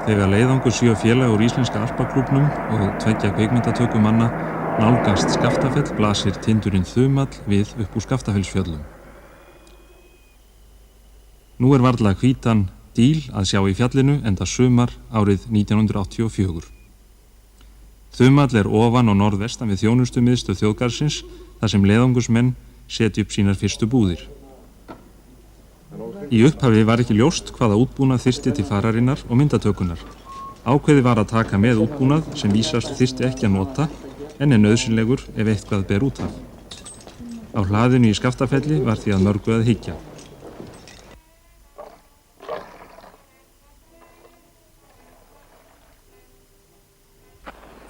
Þegar leiðangur 7 félaga úr íslenska alpaklúbbnum og 2 kvikmyndatökumanna nálgast Skaftafell blasir tindurinn Þumall við upp úr Skaftafellsfjöllum. Nú varla hvítan díl að sjá í fjallinu enda sumar árið 1984. Þumall ofan og norðvestan við þjónustumiðstöð þjóðgarðsins þar sem leiðangursmenn setja upp sínar fyrstu búðir. Í upphafi var ekki ljóst hvaða útbúnað þyrfti til fararinnar og myndatökunar. Ákveði var að taka með útbúnað sem vísast þyrfti ekki að nota en nauðsynlegur ef eitthvað ber út af. Á hlaðinu í Skaftafelli var því að mörgu að hyggja.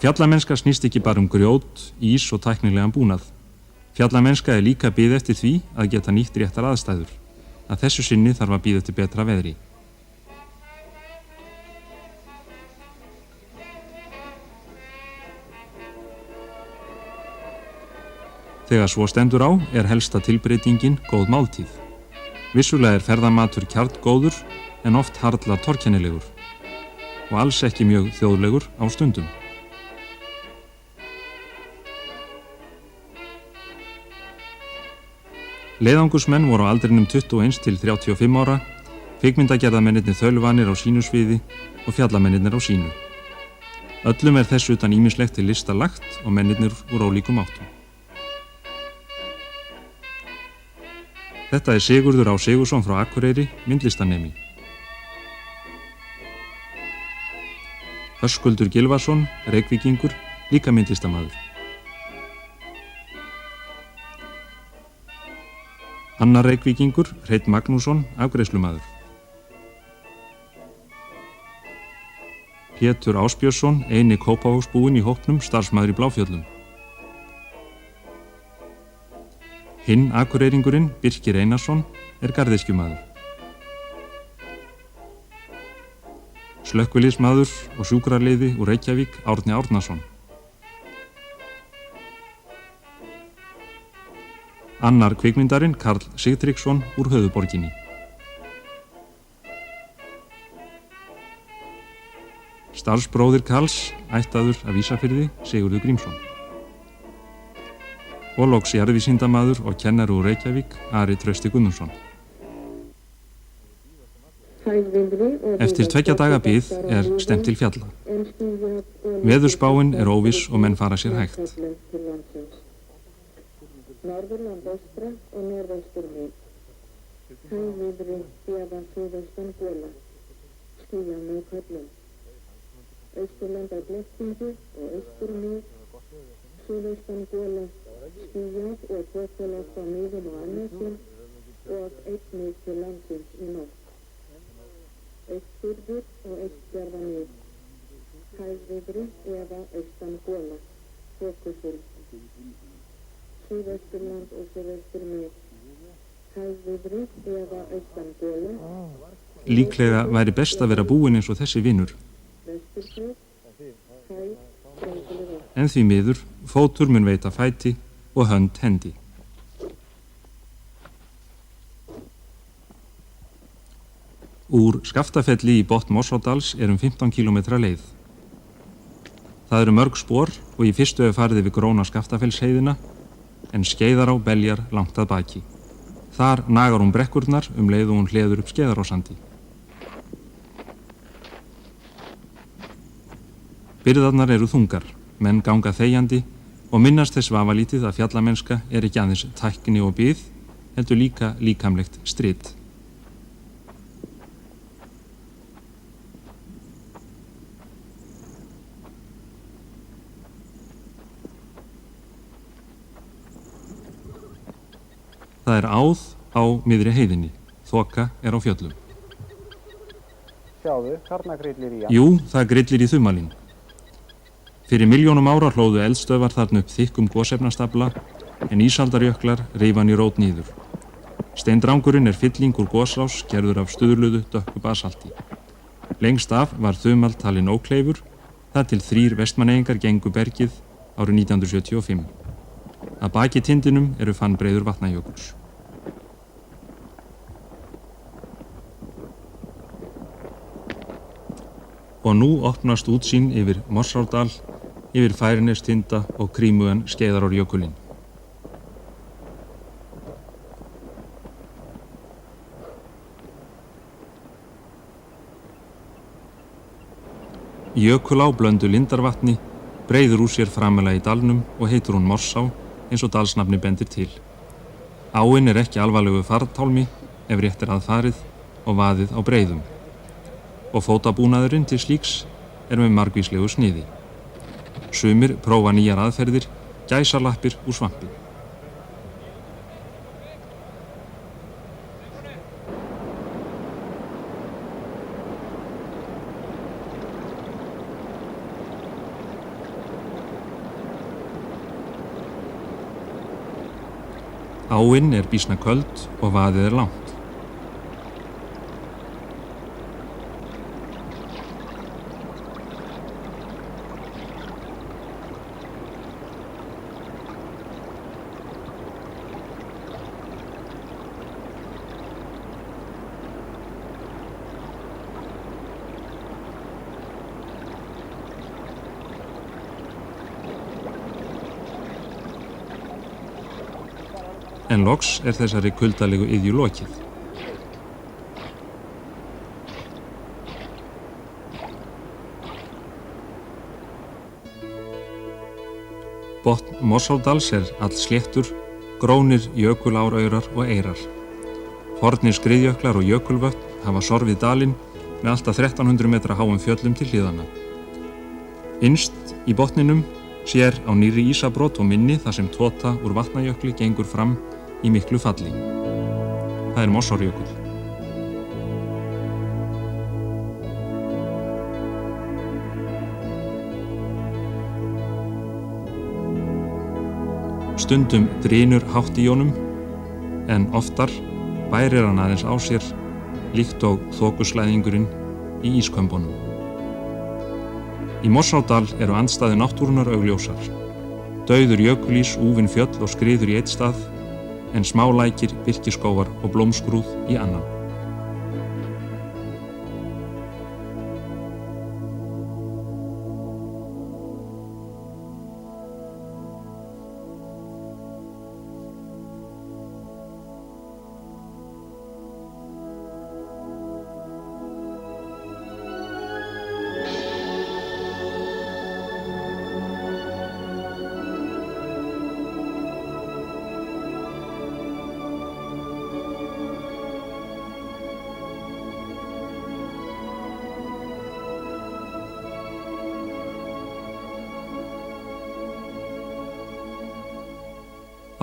Fjallamennska snýst ekki bara grjót, ís og tæknilegan búnað. Fjallamennska líka bið eftir því að geta nýtt réttar aðstæður. Að þessu sinni þarf að bíða eftir betra veðri. Þegar svo stendur á helsta tilbreytingin góð máltíð. Vissulega ferðamatur kjarngóður en oft harla torkennilegur og alls ekki mjög þjóðlegur á stundum. Leiðangursmenn voru á aldrinum 21 til 35 ára, kvikmyndagerðarmennirnir þaulvanir á sínu sviði og fjallamennirnir á sínu. Öllum þess utan ýmislegt til lista lagt og mennirnir úr ólíkum áttum. Þetta Sigurður Á. Sigurðsson frá Akureyri, myndlistarnemi. Höskuldur Gylfason, Reykvíkingur, líka myndlistarmaður. Annar Reykvíkingur, Hreinn Magnússon, afgreiðslumaður. Pétur Ásbjörnsson, eini Kópavogsbúinn í hópnum, starfsmaður í Bláfjöllum. Hinn Akureyringurinn, Birkir Einarsson, garðyrkjumaður. Slökkviliðsmaður og sjúkraliði úr Reykjavík, Árni Árnason. Annar kvikmyndarinn, Karl Sigtryggsson úr höfuðborginni. Starfsbróðir Karls, ættaður af Ísafirði, Sigurður Grímsson. Og loks jarðvísindamaður og kennari úr Reykjavík, Ari Trausti Guðmundsson. Eftir 2 daga bið stefnt til fjalla. Veðurspáin óviss og menn fara sér hægt. Norðurland austra og norðaustur mið. Hægviðri eða suðaustan gola. Skýjað með köflum. Austurland á blekkingu og austur mið. Suðaustan gola. Skýjað og þokulegt á miðum og annarsinn og einnig til landsins í nótt. Austurður og austfjarða mið. Hægviðri eða austan gola. Þokufull. Suðausturland og suðaustur mið. Hægviðri eða austan gola. Líklega væri best að vera búinn eins og þessi vinur. En því miður, fótur mun veita fæti og hönd hendi. Úr Skaftafelli í botn Mossárdals 15 km leið. Það mörg spor og í fyrstu farið við gróna Skaftafellsheiðina en Skeiðará beljar langt að baki. Þar nagar hún brekkurnar leið og hún hleður upp Skeiðarársandi. Byrðarnar þungar, menn ganga þegjandi og minnast þess vafalítið að fjallamennska ekki aðeins tækni og bið, heldur líka líkamlegt strit. Það áð á miðri heiðinni, þoka á fjöllum. Sjáðu, þarna grillir í hann. Jú, það grillir í Þumalinn. Fyrir milljónum ára hlóðu eldstöðvar þarna upp þykkum gosefnastafla en ísaldarjöklar reif hann í rót niður. Steindrangurinn fylling úr gosrás gerður af stuðluðu dökku basalti. Lengst af var Þumall talinn ókleifur, þar til 3 vestmanneyingar gengu bergið árið 1975. Að baki tindinum fannbreiður Vatnajökuls. Og nú opnast útsýn yfir Mossárdal, yfir Færinestinda og Krímugan Skeiðarárjökulinn. Jökulá blöndu lindarvatni breiður úr sér framalega í dalnum og heitir hún Morsá eins og dalsnafni bendir til. Áin er ekki alvarlegu fartálmi ef rétt að farið og vaðið á breiðum. Og fótabúnaðurinn til slíks er með margvíslegu sniði. Sumir prófa nýjar aðferðir, gæsalappir úr svampi. Áin er býsna köld og vaðið er langt. En loks er þessari kuldalegu iðju lokið. Botn Mossárdals er allsléttur, grónir jökuláraurar og eyrar. Fornir skriðjöklar og jökulvötn hafa sorfið dalinn með alltaf 1300 metra háum fjöllum til hliðanna. Innst í botninum sér á nýrri ísabrot og minni þar sem tota úr vatnajökli gengur fram í miklu falli. Það er Mossárjökull. Stundum drynur hátt í honum, en oftar bærir hann aðeins á sér, líkt og þokuslæðingurinn í ískömbunum. Í Mossárdal eru andstæður náttúrunnar augljósar. Dauður jökulís, úfin fjöll og skriður í einn stað, en smálækir, birkiskógar og blómskrúð í annan.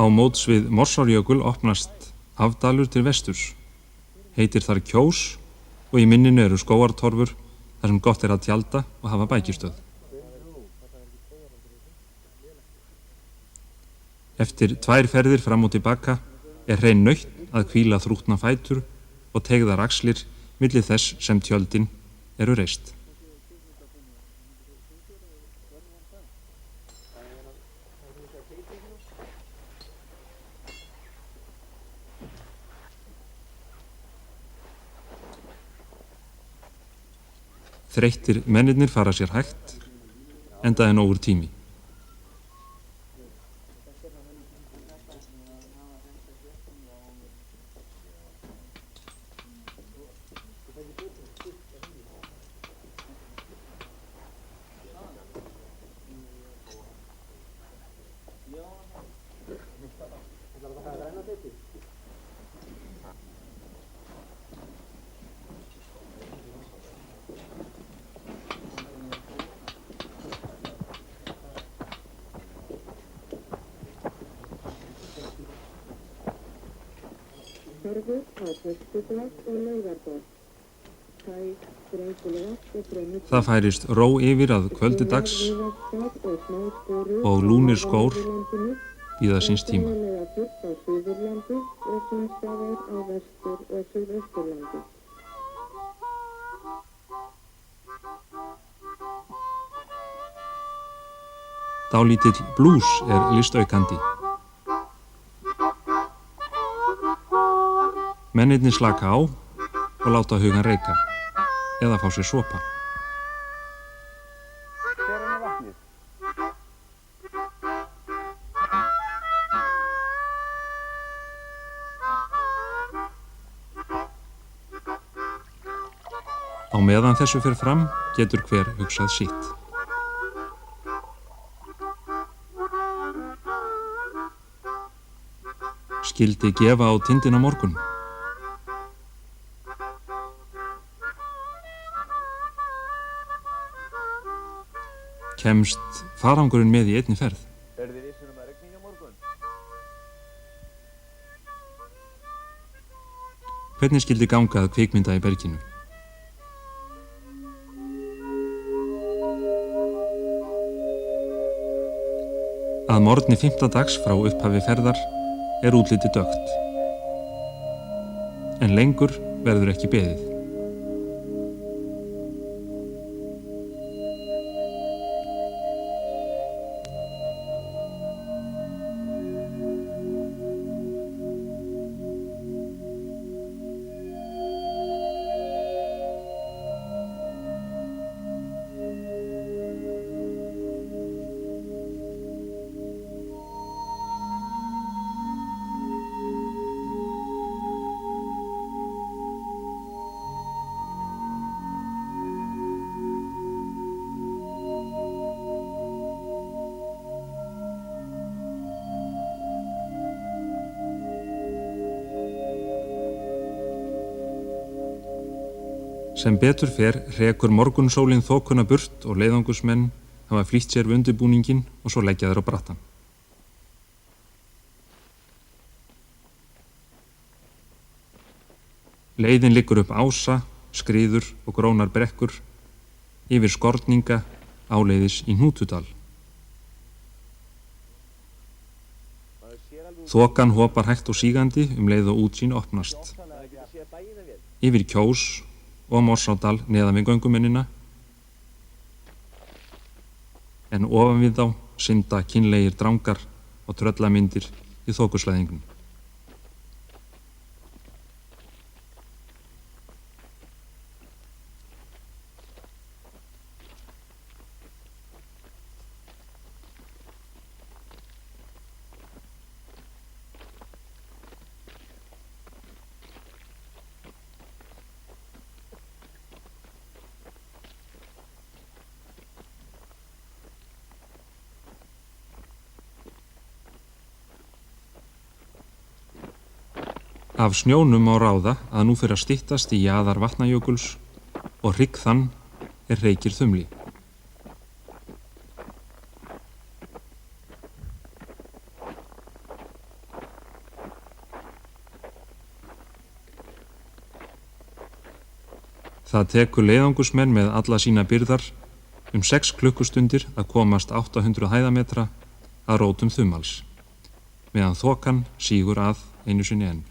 Á móts við Morsárjökul opnast Hafdalur til vesturs. Heitir þar Kjós og í minninu eru skógartorfur þar sem gott er að tjalda og hafa bækistöð. Eftir 2 ferðir fram og tilbaka er hrein nautt að hvíla þrútna fætur og teygðar axlir milli þess sem tjöldin eru reist. Þreyttir mennirnir fara sér hægt, enda er nógur tími. Horfur á föstudag og laugardag. Hæg, drengulega og fremur. Það færist ró yfir að kvöldidags og lúnir skór bíða síns tíma. Sjónarlega fullt á Suðurlandi og sundstaðar á Vestur- og Suðausturlandi. Dálítill blús er listaukandi. Mennirnir slaka á og láta hugan reika eða fá sér sopa. Áður en þessu fer fram getur hver hugsað sitt. Skyldi gefa á tindinn á morgun? Kemst farangurinn með í einni ferð? Þið vissir að rigning á morgun? Hvernig skyldi ganga að kvikmynda í berginu? Að morgni 5. dags frá upphafi ferðar er útlitið dökkt. En lengur verður ekki beðið. Sem betur fer hrekur morgunsólin þokuna burt og leiðangursmenn hafa flýtt sér við undirbúninginn og svo leggja þeir á brattan. Leiðin liggur upp ása, skriður og grónar brekkur, yfir skorninga, áleiðis í Hnútudal. Þokan hopar hægt og sígandi leið og útsýn opnast. Yfir Kjós og Mossárdal neðan við göngumennina, en ofan við þá synda kynlegir drangar og tröllamyndir í þokuslæðingnum. Af snjónum má ráða að nú fyrir að styttast í jaðar Vatnajökuls og hrygg þann er Reykir þumli. Það tekur leiðangursmenn með alla sína byrðar 6 klukkustundir að komast 800 hæðametra að rótum Þumals, meðan þokan sígur að einu sinni enn.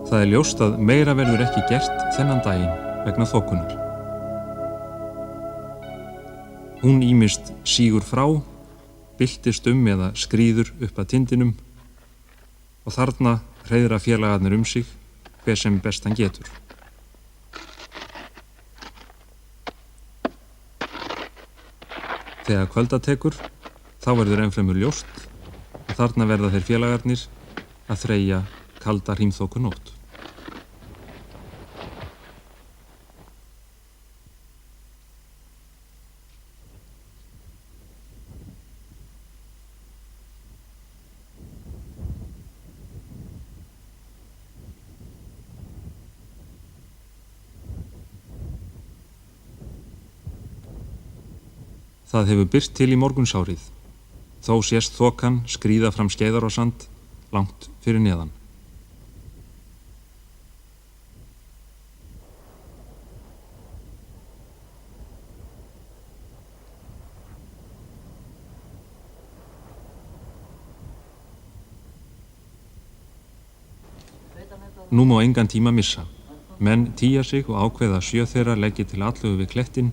Það er ljóst að meira verður ekki gert þennan daginn vegna þokunar. Hún ýmist sígur frá, byltist eða skríður upp að tindinum og þarna hreiðra félagarnir sig hver sem best hann getur. Þegar kvöldatekur þá verður ennfremur ljóst að þarna verða þeir félagarnir að þreyja kalda hrímþokunótt. Það hefur byrt til í morgunsárið. Þó sést þokan skríða fram Skeiðarársand langt fyrir neðan. Nú má engan tíma missa. Menn tía sig og ákveða að 7 þeirra leggi til atlögu við klettin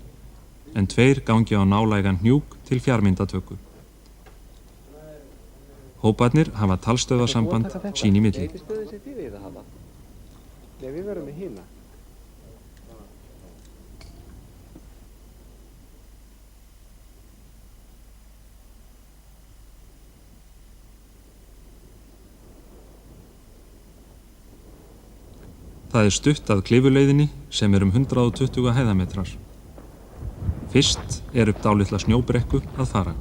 en 2 gangi á nálægan hnjúk til fjarmyndatöku. Hóparnir hafa talstöðvarsamband sín í milli. Nei, við verðum með hina. Það stutt að klifuleiðinni sem um 120 hæðametrar. Fyrst upp dálitla snjóbrekku að fara.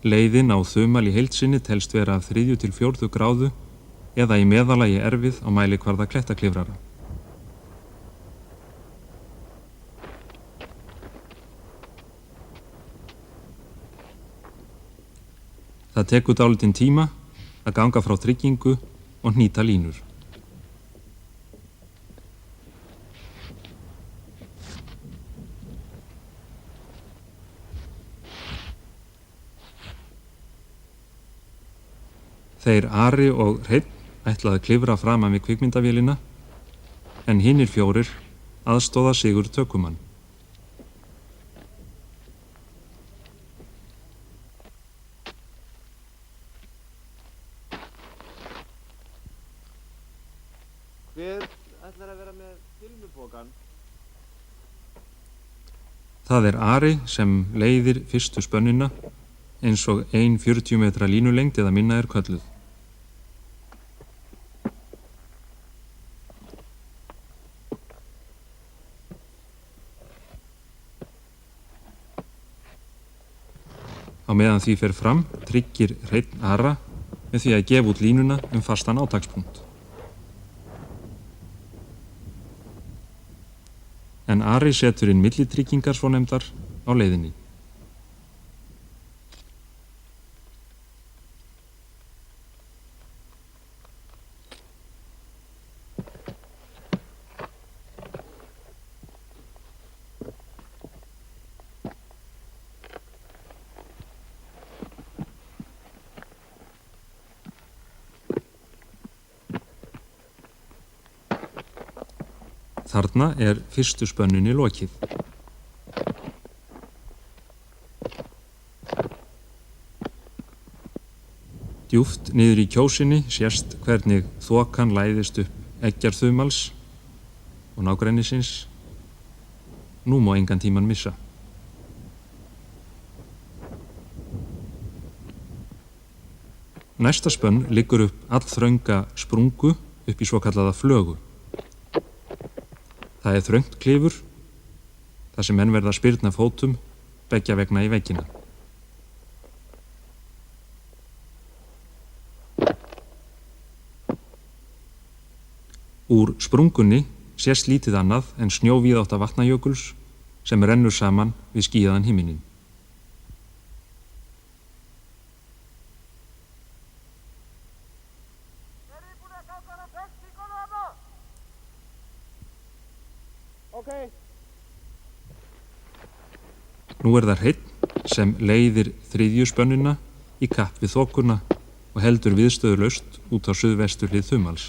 Leiðin á þumal í heild sinni telst vera af 3. til 4. gráðu eða í meðalagi erfið á mælikvarða klettaklifrara. Það tekur dálítinn tíma að ganga frá tryggingu og hnýta línur. Þeir Ari og Hreinn ætlaði að klifra framan við kvikmyndavélina en hinnir 4 aðstóða Sigurð tökumann. Hver ætlar að vera með filmupokan? Það Ari sem leiðir fyrstu spönnina eins og 1 40 metra línulengd eða minna kölluð. Á meðan því fer fram tryggir Hreinn Ara með því að gefa út línuna fastan átakspunkt. En Ari setur inn millitryggingar svonefndar á leiðinni. Þarna fyrstu spönnunni lokið. Djúpt niður í kjósinni sést hvernig þokan læðist upp eggjarþumals og nágrennisins. Nú má engan tíman missa. Næsta spönn liggur upp allþrönga sprungu upp í svokallaða flögu. Það þröngt klifur, þar sem menn verða að spyrna fótum beggja vegna í veggina. Úr sprungunni sést lítið annað en snjóvíðátta Vatnajökuls sem rennur saman við skýjaðan himininn. Nú það Hreinn sem leiðir 3. spönnuna í kapp við þokuna og heldur viðstöðulaust út á suðvesturhlið þumals.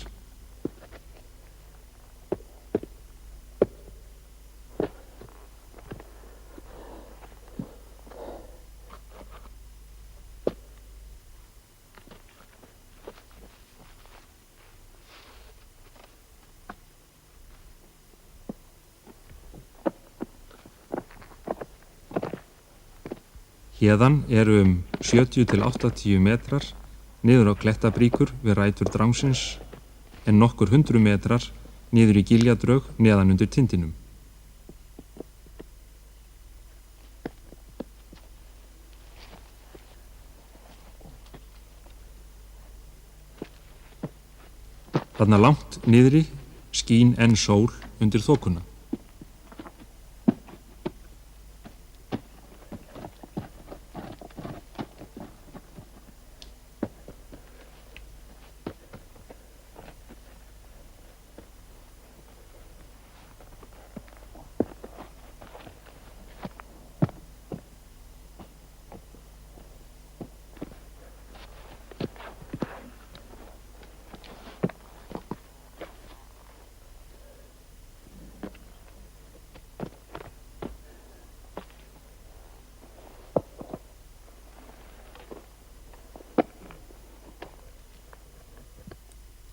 Héðan eru 70 til 80 metrar niður á klettabríkur við rætur drangsins en nokkur 100 metrar niður í giljadrög neðan undir tindinum. Þarna langt niðri skín enn sól undir þokuna.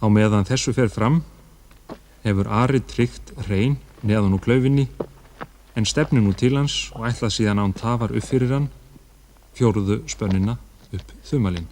Á meðan þessu fer fram hefur Ari tryggt hrein neðan úr klaufinni en stefnir nú til hans og ætlað síðan án tafar upp fyrir hann 4. spönnina upp þumalinn.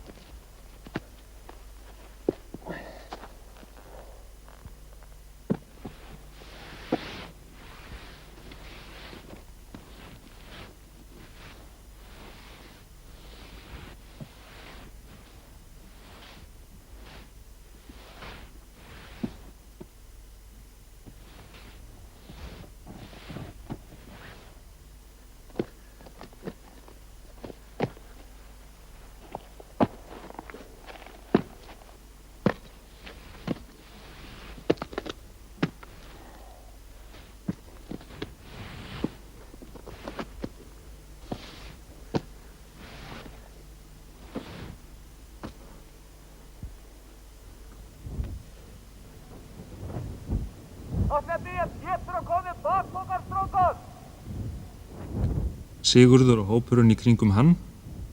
Sigurður og hópurinn í kringum hann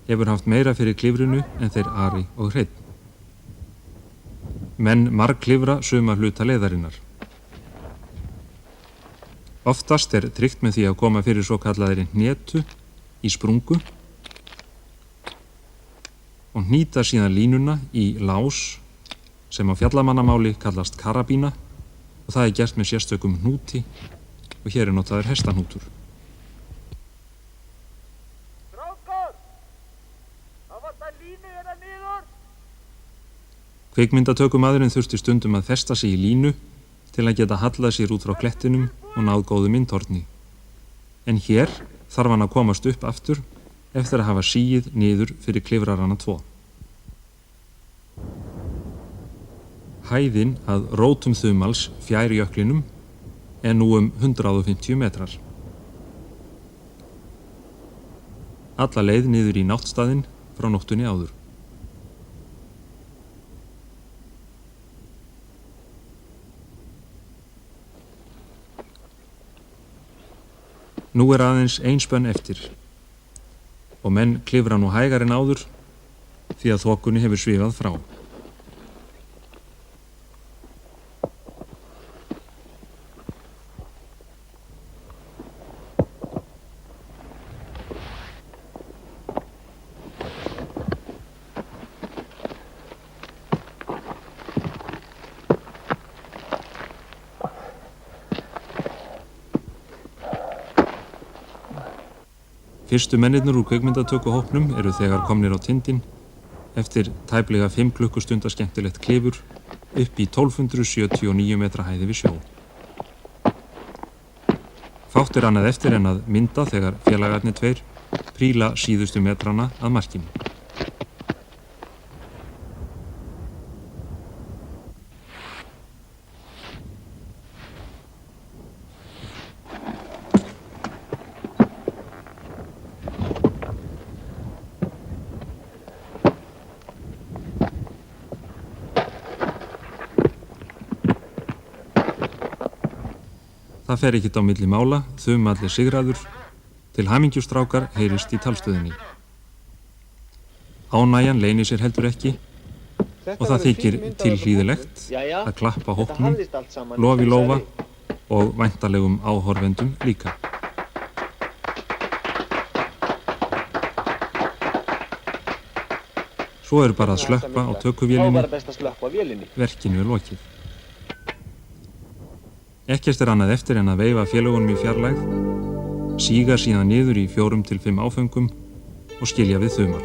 hefur haft meira fyrir klifrinu en þeir Ari og Hreinn. Menn margklifra suma hluta leiðarinnar. Oftast er tryggt með því að koma fyrir svo kallaðri hnetu í sprungu og hnýta síðan línuna í lás sem á fjallamannamáli kallast karabína og það er gert með sérstökum hnúti og hér er notaður hestahnútur. Kvikmyndatökumaðurinn þurfti stundum að festa sig í línu til að geta hallað sér út frá klettinum og náð góðu myndhorni. En hér þarf hann að komast upp aftur eftir að hafa síið niður fyrir klifrarana 2. Hæðin að rótum þumals fjær jöklinum er nú 150 metrar. Alla leið niður í náttstaðinn frá nóttunni áður. Nú er aðeins ein spönn eftir og menn klifra nú hægar en áður því að þokunni hefur svifað frá. Fyrstu mennirnir úr kvikmyndatökuhópnum eru þegar komnir á tindinn eftir tæplega 5 klukkustunda skemmtilegt klifur upp í 1279 metra hæði við sjó. Fátt er annað eftir en að mynda þegar félagarnir 2 príla síðustu metrana að markinu. Það fer ekkert á milli mála, þumalli sigraður, til hamingjustrákar heyrist í talstöðinni. Ánægjan leynir sér heldur ekki og það þykir tilhlýðilegt að klappa hópnum, lof í lófa og væntalegum áhorfendum líka. Svo er bara að slökkva á tökuvélinni, Þá var best að slökkva á vélinni. verkinu er lokið. Ekkert er annað eftir en að veifa félagunum í fjarlægð, síga síðan niður í 4 til 5 áföngum og skilja við þumal.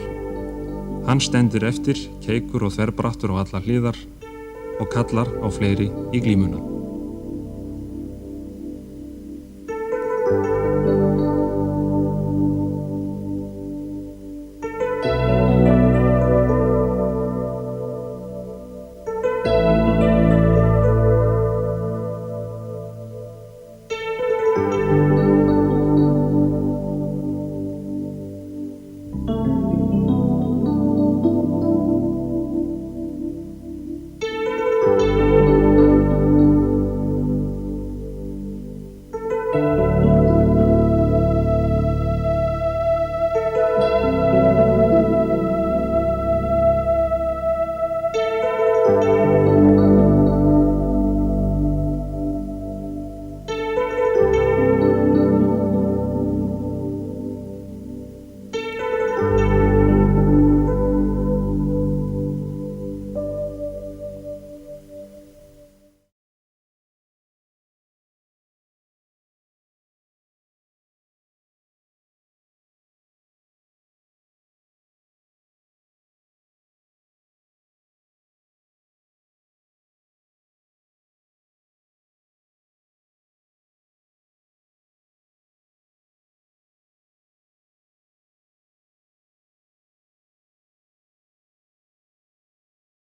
Hann stendur eftir, keikur og þverbrattur á alla hliðar og kallar á fleiri í glímuna.